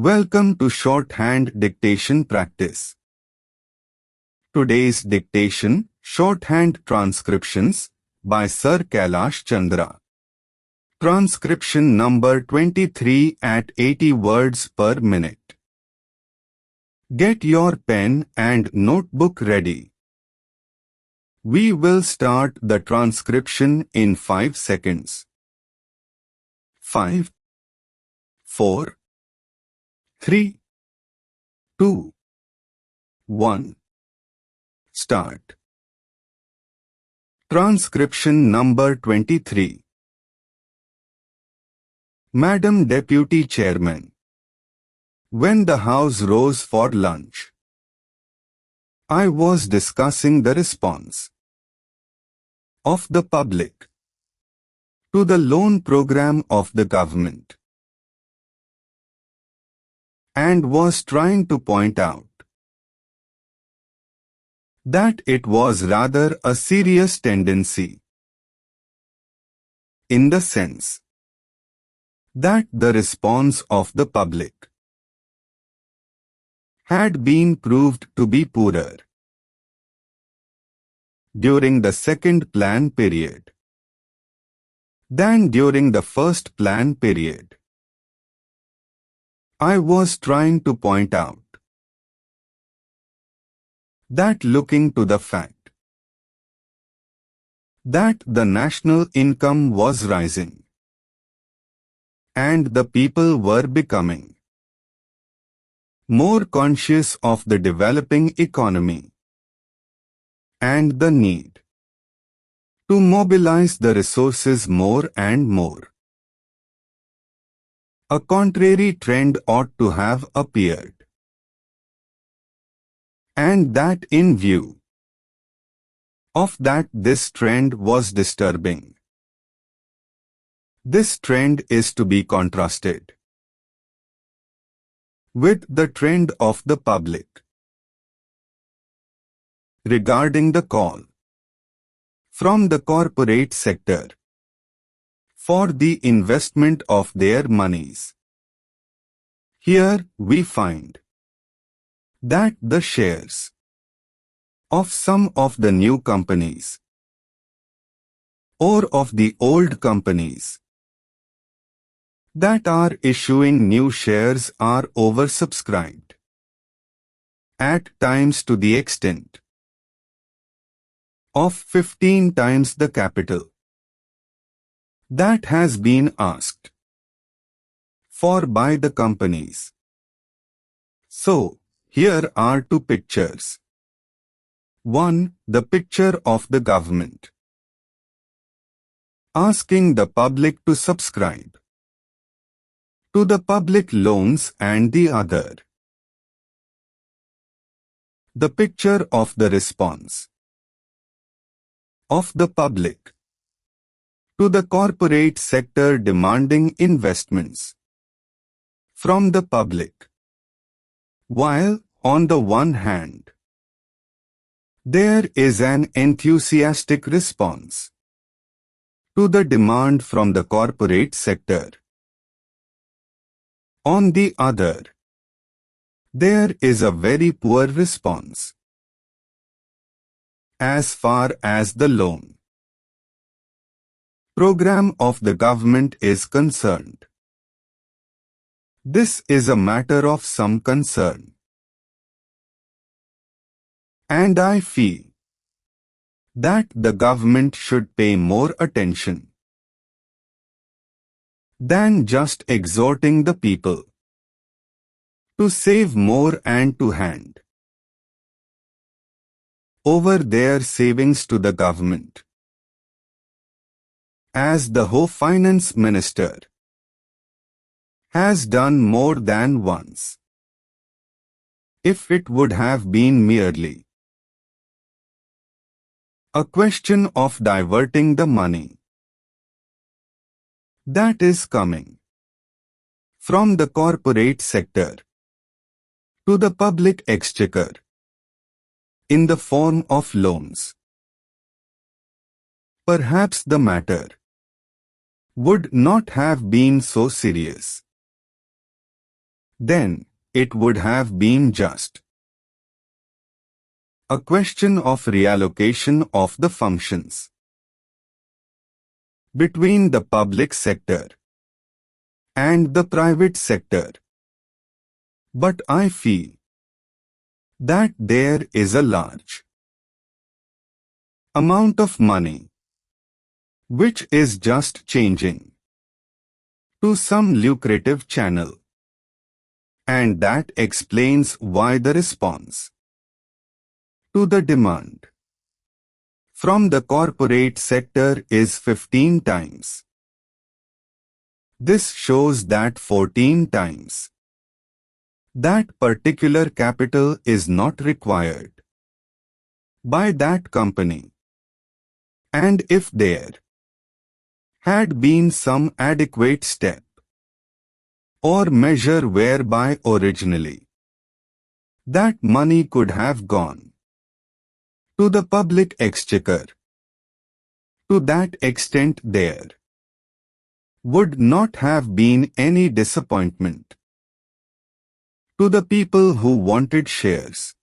Welcome to Shorthand Dictation Practice. Today's dictation, Shorthand Transcriptions, by Sir Kailash Chandra. Transcription number 23 at 80 words per minute. Get your pen and notebook ready. We will start the transcription in 5 seconds. 5, 4, 3, 2, 1. Start. Transcription number 23. Madam Deputy Chairman, when the House rose for lunch, I was discussing the response of the public to the loan program of the government, and was trying to point out that it was rather a serious tendency, in the sense that the response of the public had been proved to be poorer during the second plan period than during the first plan period. I was trying to point out that looking to the fact that the national income was rising and the people were becoming more conscious of the developing economy and the need to mobilize the resources more and more, a contrary trend ought to have appeared, and that in view of that this trend was disturbing. This trend is to be contrasted with the trend of the public regarding the call from the corporate sector for the investment of their monies. Here we find that the shares of some of the new companies or of the old companies that are issuing new shares are oversubscribed, at times to the extent of 15 times the capital that has been asked for by the companies. So, here are two pictures. 1. The picture of the government asking the public to subscribe to the public loans, and the other, the picture of the response of the public to the corporate sector demanding investments from the public. While, on the one hand, there is an enthusiastic response to the demand from the corporate sector, on the other, there is a very poor response as far as the loan program of the government is concerned. This is a matter of some concern, and I feel that the government should pay more attention than just exhorting the people to save more and to hand over their savings to the government, as the Home Finance Minister has done more than once. If it would have been merely a question of diverting the money that is coming from the corporate sector to the public exchequer in the form of loans, perhaps the matter would not have been so serious. then it would have been just a question of reallocation of the functions between the public sector and the private sector. But I feel that there is a large amount of money which is just changing to some lucrative channel, and that explains why the response to the demand from the corporate sector is 15 times. This shows that 14 times that particular capital is not required by that company. And if there had been some adequate step or measure whereby originally that money could have gone to the public exchequer, to that extent there would not have been any disappointment to the people who wanted shares,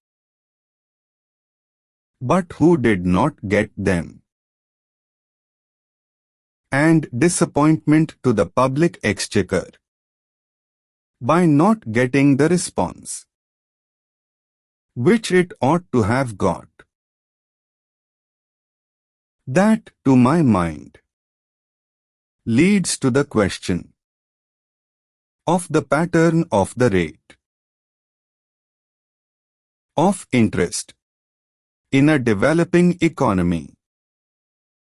but who did not get them, and disappointment to the public exchequer by not getting the response which it ought to have got. That, to my mind, leads to the question of the pattern of the rate of interest in a developing economy,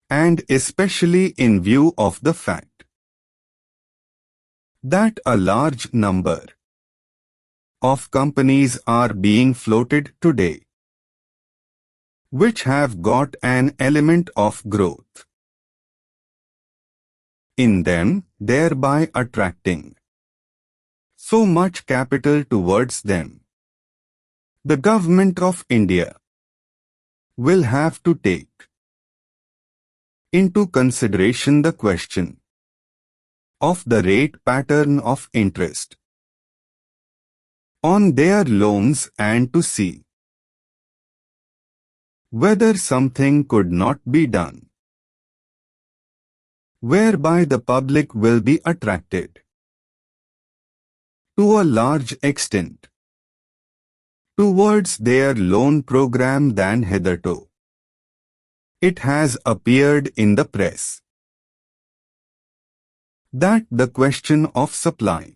and especially in view of the fact that a large number of companies are being floated today which have got an element of growth in them, thereby attracting so much capital towards them. The Government of India will have to take into consideration the question of the rate pattern of interest on their loans and to see whether something could not be done whereby the public will be attracted to a large extent towards their loan program than hitherto it has appeared in the press that the question of supply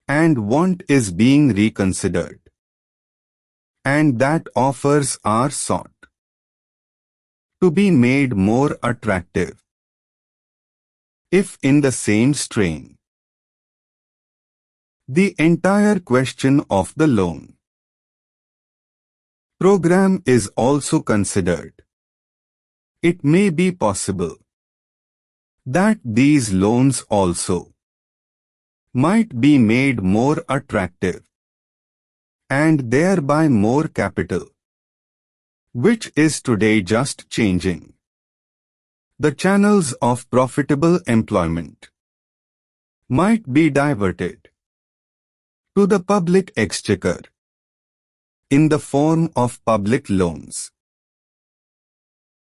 and want is being reconsidered, and that offers are sought to be made more attractive, if in the same strain the entire question of the loan program is also considered. It may be possible that these loans also might be made more attractive and thereby more capital, which is today just changing the channels of profitable employment, might be diverted to the public exchequer in the form of public loans.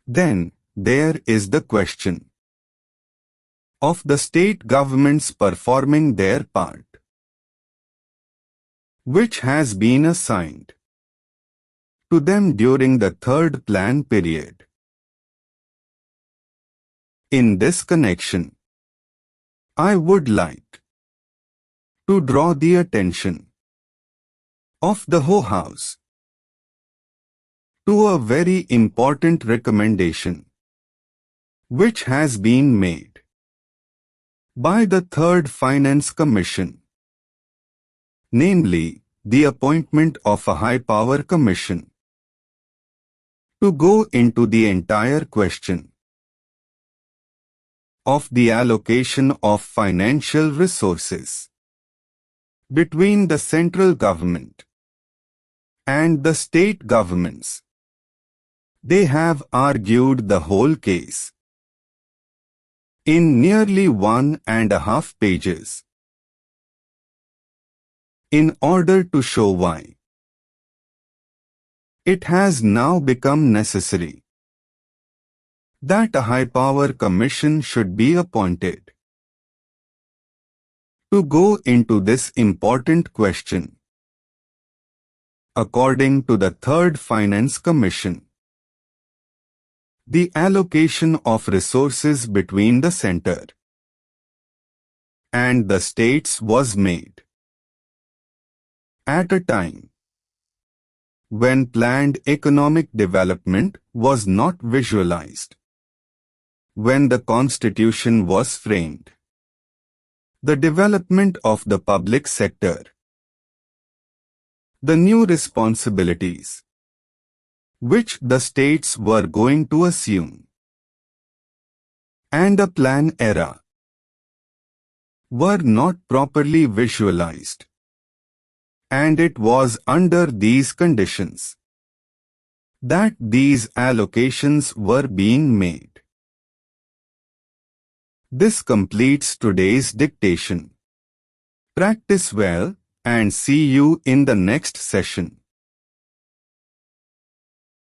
Then there is the question of the state governments performing their part, which has been assigned to them during the third plan period. In this connection, I would like to draw the attention of the whole House to a very important recommendation which has been made by the Third Finance Commission, namely the appointment of a high-power commission to go into the entire question of the allocation of financial resources between the central government and the state governments. They have argued the whole case in nearly 1.5 pages. in order to show why it has now become necessary that a high-power commission should be appointed to go into this important question. According to the Third Finance Commission, the allocation of resources between the center and the states was made at a time when planned economic development was not visualized. When the Constitution was framed, the development of the public sector, the new responsibilities which the states were going to assume, and a plan era were not properly visualized. And it was under these conditions that these allocations were being made. This completes today's dictation. Practice well and see you in the next session.